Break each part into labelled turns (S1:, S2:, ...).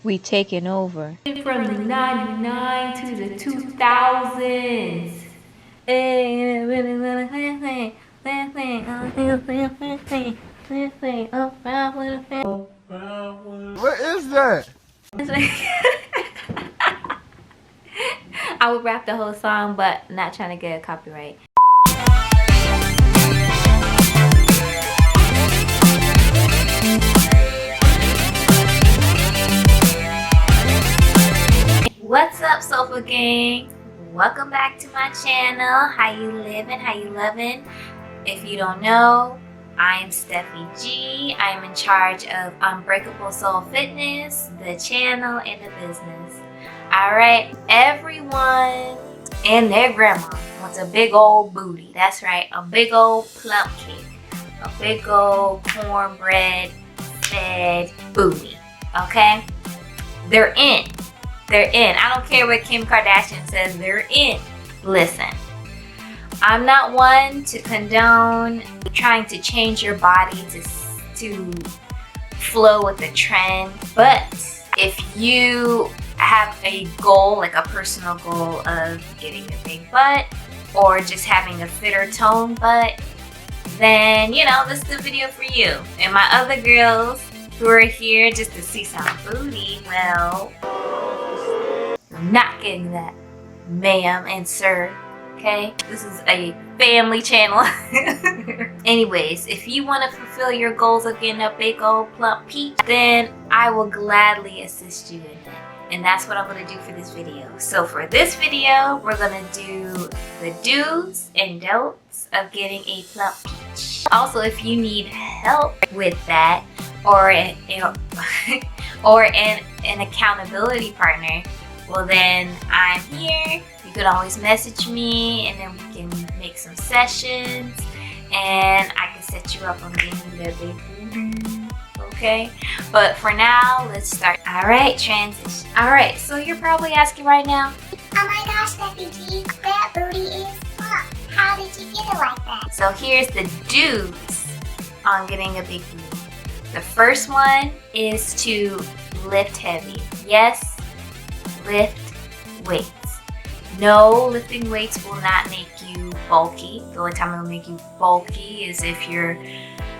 S1: We taking over.
S2: From the 99 to the 2000s.
S3: What is that?
S2: I would rap the whole song, but not trying to get a copyright. What's up, Sofa Gang? Welcome back to my channel. How you living? How you loving? If you don't know, I'm Steffi G. I'm in charge of Unbreakable Soul Fitness, the channel, and the business. Alright, everyone and their grandma wants a big old booty. That's right, a big old plump cake. A big old cornbread fed booty. Okay? They're in. They're in. I don't care what Kim Kardashian says, they're in. Listen, I'm not one to condone trying to change your body to flow with the trend, but if you have a goal, like a personal goal of getting a big butt or just having a fitter tone butt, then, you know, this is the video for you. And my other girls who are here just to see some booty, well, not getting that, ma'am and sir. Okay, this is a family channel. Anyways, if you want to fulfill your goals of getting a big old plump peach, then I will gladly assist you in that. And that's what I'm going to do for this video. So for this video, we're going to do the do's and don'ts of getting a plump peach. Also, if you need help with that, or an accountability partner, well then I'm here. You could always message me and then we can make some sessions and I can set you up on getting that big booty. Okay? But for now, let's start. Alright, transition. Alright, so you're probably asking right now,
S4: oh my gosh, Steffi G, that booty is plump. How did you get it like that?
S2: so here's the do's on getting a big booty. The first one is to lift heavy. Yes, lift weights. No, lifting weights will not make you bulky. The only time it will make you bulky is if you're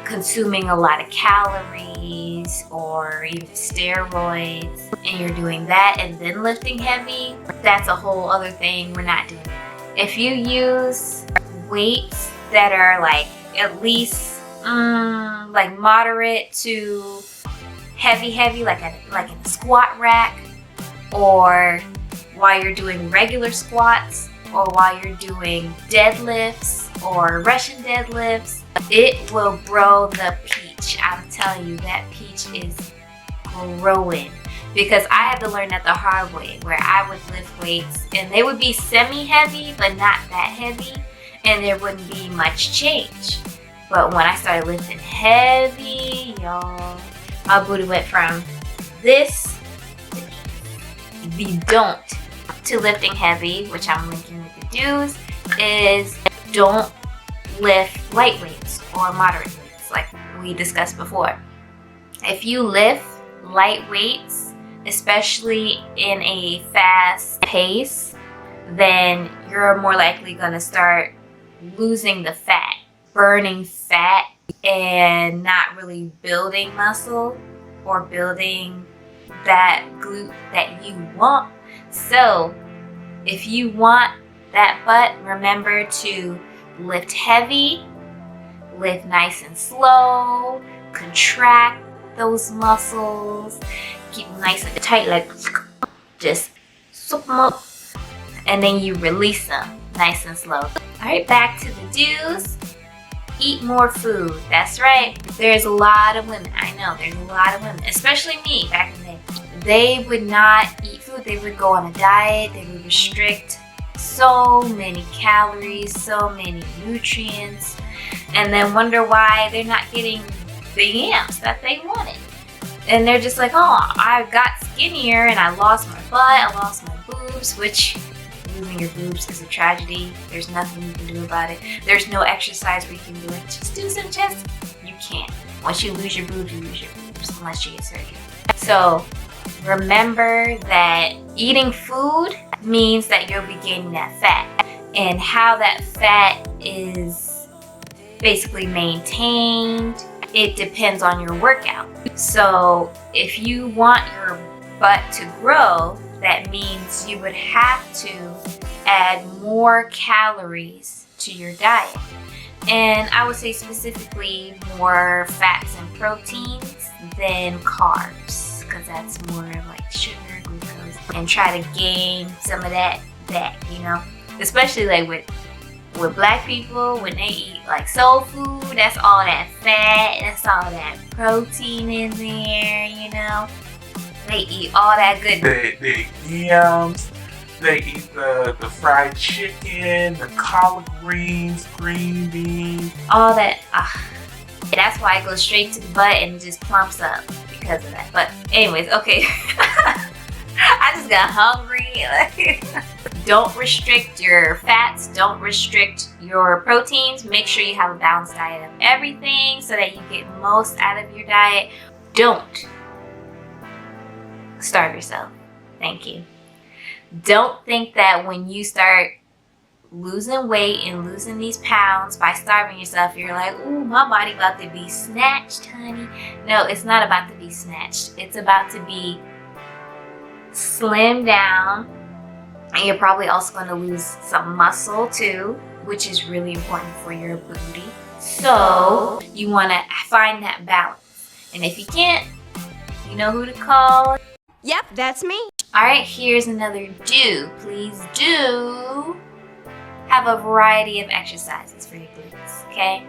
S2: consuming a lot of calories or even steroids and you're doing that and then lifting heavy. That's a whole other thing. We're not doing that. If you use weights that are like at least like moderate to heavy, like in a squat rack, or while you're doing regular squats, or while you're doing deadlifts or Russian deadlifts, it will grow the peach. I'm telling you, that peach is growing. Because I had to learn that the hard way, where I would lift weights and they would be semi-heavy, but not that heavy, and there wouldn't be much change. But when I started lifting heavy, y'all, my booty went from this to this. The don't to lifting heavy, which I'm linking with the do's, is don't lift light weights or moderate weights like we discussed before. If you lift light weights, especially in a fast pace, then you're more likely going to start losing the fat, burning fat, and not really building muscle or building that glute that you want. So if you want that butt, remember to lift heavy, lift nice and slow, contract those muscles, keep them nice and tight, like just soak them up, and then you release them nice and slow. Alright, back to the do's. Eat more food. That's right. There's a lot of women, I know, there's a lot of women, especially me back in the day. They would not eat food. They would go on a diet. They would restrict so many calories, so many nutrients, and then wonder why they're not getting the yams that they wanted. And they're just like, oh, I got skinnier and I lost my butt, I lost my boobs, which losing your boobs is a tragedy. There's nothing you can do about it. There's no exercise where you can do it. Just do some chest. You can't. Once you lose your boobs, you lose your boobs, unless you get surgery. So remember that eating food means that you'll be gaining that fat, and how that fat is basically maintained, it depends on your workout. So if you want your butt to grow, that means you would have to add more calories to your diet. And I would say specifically more fats and proteins than carbs, because that's more like sugar, glucose, and try to gain some of that back, you know? Especially like with black people, when they eat like soul food, that's all that fat, that's all that protein in there, you know? They eat all that good.
S1: They eat yams, they eat the fried chicken, the collard greens, green beans.
S2: All that. That's why it goes straight to the butt and it just plumps up because of that. But anyways, okay. I just got hungry. Don't restrict your fats. Don't restrict your proteins. Make sure you have a balanced diet of everything so that you get most out of your diet. Don't starve yourself. Thank you. Don't think that when you start losing weight and losing these pounds by starving yourself, you're like, ooh, my body about to be snatched, honey. No, it's not about to be snatched. It's about to be slimmed down. And you're probably also going to lose some muscle too, which is really important for your booty. So you want to find that balance. And if you can't, you know who to call.
S5: Yep, that's me.
S2: All right, here's another do. Please do have a variety of exercises for your glutes, okay?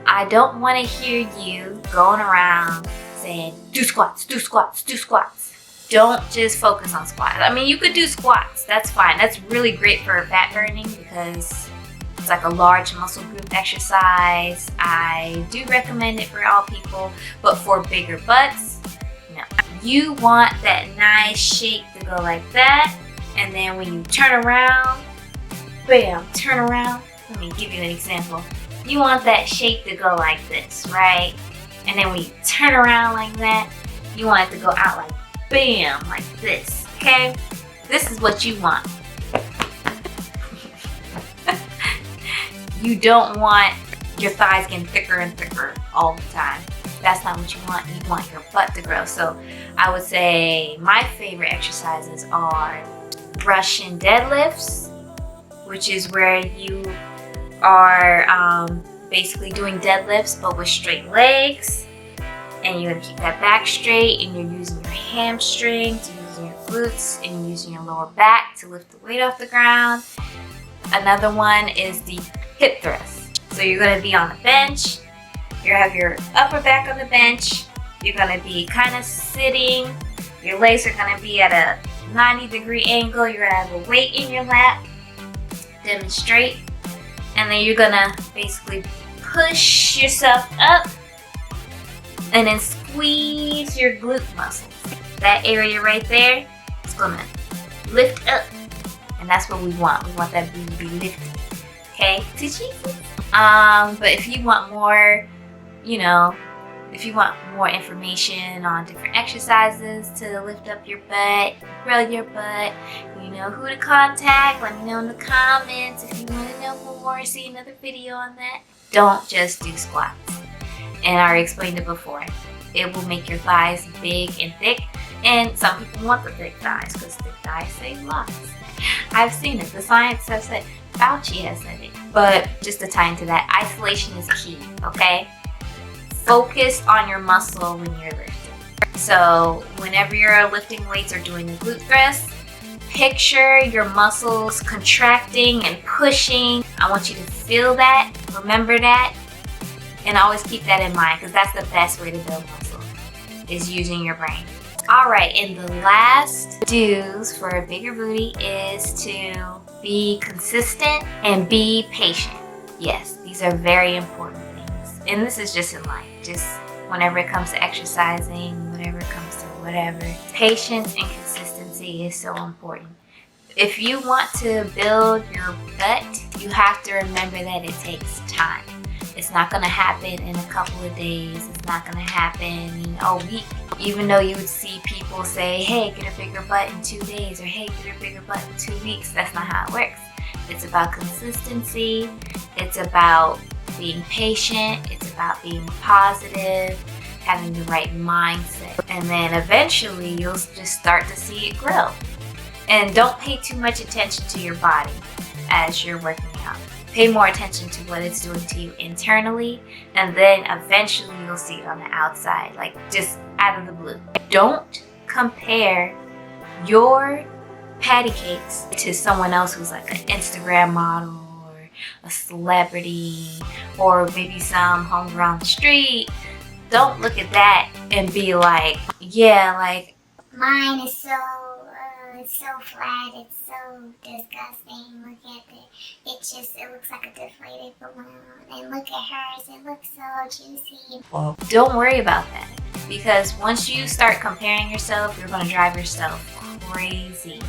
S2: I don't want to hear you going around saying, do squats, do squats, do squats. Don't just focus on squats. I mean, you could do squats. That's fine. That's really great for fat burning because it's like a large muscle group exercise. I do recommend it for all people, but for bigger butts, no. You want that nice shape to go like that, and then when you turn around, bam, turn around. Let me give you an example. You want that shape to go like this, right? And then when you turn around like that, you want it to go out like bam, like this, okay? This is what you want. You don't want your thighs getting thicker and thicker all the time. That's not what you want. You want your butt to grow. So I would say my favorite exercises are Russian deadlifts, which is where you are basically doing deadlifts but with straight legs, and you're gonna keep that back straight, and you're using your hamstrings, you're using your glutes, and you're using your lower back to lift the weight off the ground. Another one is the hip thrust. So you're gonna be on the bench, you have your upper back on the bench, you're gonna be kind of sitting, your legs are gonna be at a 90-degree angle, you're gonna have a weight in your lap, demonstrate, and then you're gonna basically push yourself up and then squeeze your glute muscles. That area right there is gonna lift up, and that's what we want. We want that booty to be lifted, okay? To Jesus. But if you want more, you know, if you want more information on different exercises to lift up your butt, grow your butt, you know who to contact. Let me know in the comments if you want to know more, see another video on that. Don't just do squats. And I already explained it before. It will make your thighs big and thick. And some people want the thick thighs because thick thighs save lives. I've seen it. The science has said, Fauci has said it. But just to tie into that, isolation is key, okay? Focus on your muscle when you're lifting. So whenever you're lifting weights or doing the glute thrust, picture your muscles contracting and pushing. I want you to feel that, remember that, and always keep that in mind because that's the best way to build muscle, is using your brain. All right, and the last do's for a bigger booty is to be consistent and be patient. Yes, these are very important things. And this is just in life, just whenever it comes to exercising, whenever it comes to whatever. Patience and consistency is so important. If you want to build your butt, you have to remember that it takes time. It's not gonna happen in a couple of days. It's not gonna happen in a week. Even though you would see people say, hey, get a bigger butt in 2 days, or hey, get a bigger butt in 2 weeks. That's not how it works. It's about consistency. It's about being patient. It's about being positive, having the right mindset. And then eventually you'll just start to see it grow. And don't pay too much attention to your body as you're working out. Pay more attention to what it's doing to you internally, and then eventually you'll see it on the outside, like just out of the blue. Don't compare your patty cakes to someone else who's like an Instagram model or a celebrity or maybe some homegirl on the street. Don't look at that and be like, yeah, like
S4: Mine is so, it's so flat, it's so disgusting. Look at it. It looks like a deflated balloon. And look at hers, it looks so juicy.
S2: don't worry about that, because once you start comparing yourself, you're going to drive yourself crazy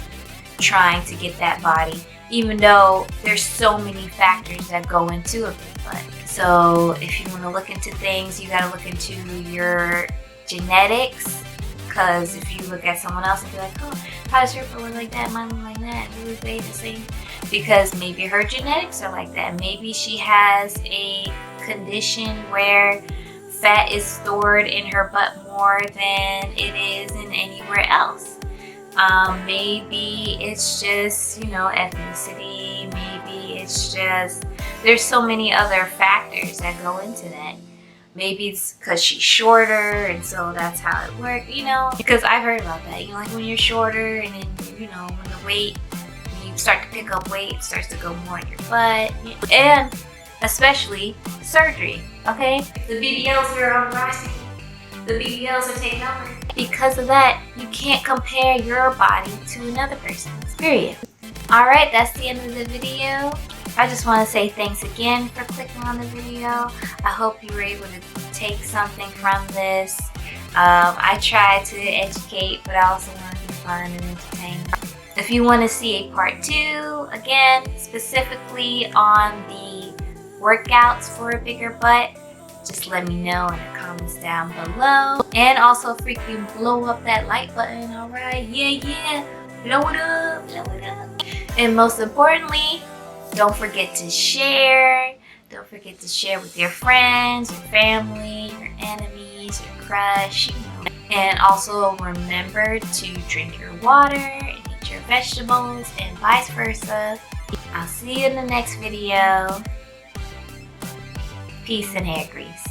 S2: trying to get that body, even though there's so many factors that go into a big butt. So if you want to look into things, you got to look into your genetics, because if you look at someone else and be like, oh, how does her butt look like that, mine look like that, we look the same, because maybe her genetics are like that. Maybe she has a condition where fat is stored in her butt more than it is in anywhere else. Maybe it's just, ethnicity. Maybe it's just, there's so many other factors that go into that. Maybe it's because she's shorter and so that's how it works, because I've heard about that. Like when you're shorter and then, when you start to pick up weight, it starts to go more in your butt. And especially surgery, okay? The BBLs are on the rise. The BBLs are taking over. Because of that, you can't compare your body to another person's, period. Alright, that's the end of the video. I just want to say thanks again for clicking on the video. I hope you were able to take something from this. I try to educate, but I also want to be fun and entertaining. If you want to see a part 2, again, specifically on the workouts for a bigger butt, just let me know in the comments down below. And also freaking blow up that like button, alright? Yeah, blow it up. And most importantly, don't forget to share. Don't forget to share with your friends, your family, your enemies, your crush, And also remember to drink your water and eat your vegetables and vice versa. I'll see you in the next video. Peace and hair grease.